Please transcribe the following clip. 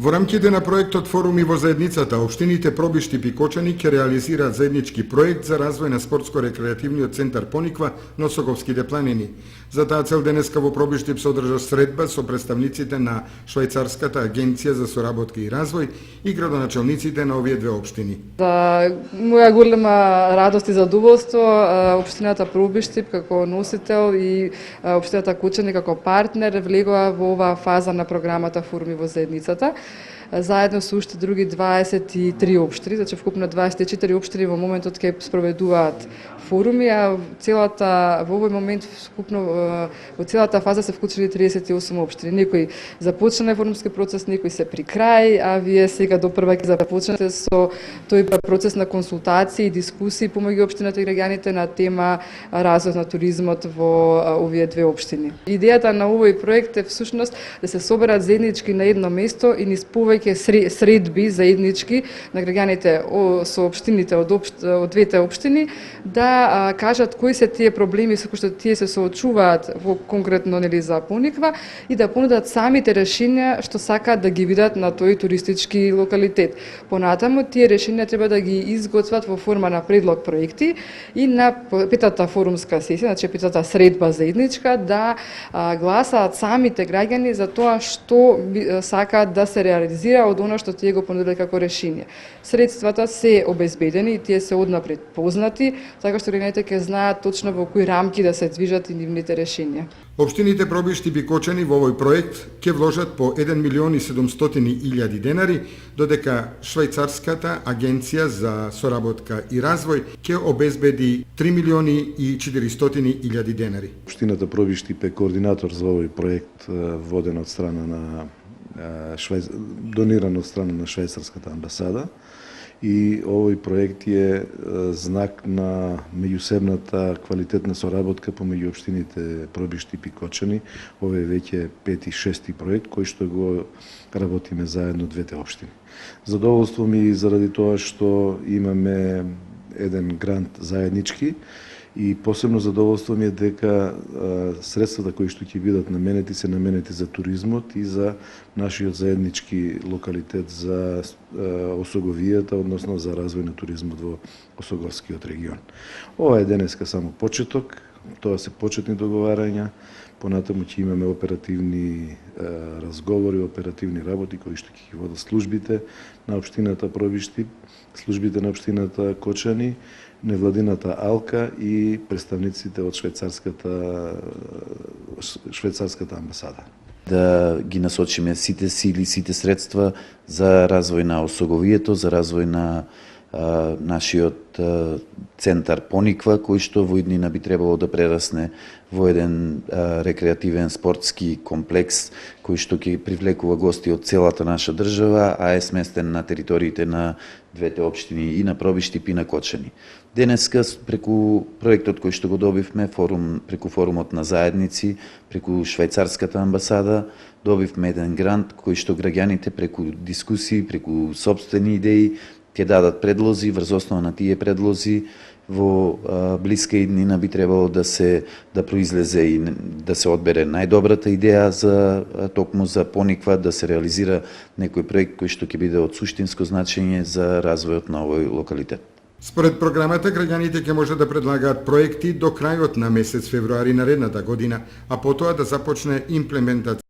Во рамките на проектот Форуми во заедницата, општините Пробишти и Кочани ќе реализираат заеднички проект за развој на спортско-рекреативниот центар Пониква на Соговските планини. За таа цел денеска во Пробишти се одржа средба со представниците на Швајцарската агенција за соработка и развој и градоначалниците на овие две општини. За моја голема радост и задоволство, општината Пробишти како носител и општината Кочани како партнер влегува во оваа фаза на програмата Форуми во заедницата. Заедно со уште други 23 општини, значи вкупно 24 општини во моментот ќе спроведуваат форуми, а во овој момент вкупно во целата фаза се вклучени 38 општини. Некои започнале форумски процес, некои се при крај, а вие сега допрва ќе започнете со тој процес на консултации и дискусии помеѓу општината и граѓаните на тема развој на туризмот во овие две општини. Идејата на овој проект е всушност да се соберат заеднички на едно место и низ повеќе средби заеднички на граѓаните со општините од двете општини да кажат кои се тие проблеми со кои што тие се соочуваат во конкретно за Пониква и да понудат самите решенија што сакаат да ги видат на тој туристички локалитет. Понатаму тие решенија треба да ги изготват во форма на предлог проекти и на петата форумска сесија, значи петата средба заедничка да гласаат самите граѓани за тоа што сакаат да се реализира од она што тие го понудиле како решение. Средствата се обезбедени и тие се однапред познати, така што граѓаните ќе знаат точно во кои рамки да се движат и нивните решенија. Општините Пробишти и Кочани во овој проект ќе вложат по 1.700.000 денари, додека Швајцарската агенција за соработка и развој ќе обезбеди 3.400.000 денари. Општината Пробишти е координатор за овој проект, воден од страна на дониран од страна на Швајцарската амбасада. И овој проект е знак на меѓусебната квалитетна соработка помеѓу општините Пробишти и Кочани. Ова е веќе 5-6 проект кој што го работиме заедно двете општини. Задоволство ми заради тоа што имаме еден грант заеднички и посебно задоволство ми е дека средствата кои што ќе бидат наменети се наменети за туризмот и за нашиот заеднички локалитет за Осоговијата, односно за развој на туризмот во Осоговскиот регион. Ова е денеска само почеток, тоа се почетни договарања, понатаму ќе имаме оперативни разговори, оперативни работи кои што ќе ги водат службите на општината Пробишти, службите на општината Кочани, невладината Алка и представниците од швајцарската амбасада. Да ги насочиме сите сили, сите средства за развој на Осоговието, за развој на нашиот центар Пониква, кој што во иднина би требало да прерасне во еден рекреативен спортски комплекс кој што ќе привлекува гости од целата наша држава, а е сместен на териториите на двете општини и на Пробишти и на Кочани. Денеска преку проектот кој што го добивме, преку форумот на заедници, преку Швајцарската амбасада, добивме еден грант кој што граѓаните преку дискусии, преку собствени идеи ќе дадат предлози, врз основа на тие предлози во блиска иднина би требало да произлезе и да се одбере најдобрата идеја за токму за Пониква, да се реализира некој проект кој што ќе биде од суштинско значење за развојот на овој локалитет. Според програмата, граѓаните ќе може да предлагаат проекти до крајот на месец февруари наредната година, а потоа да започне имплементација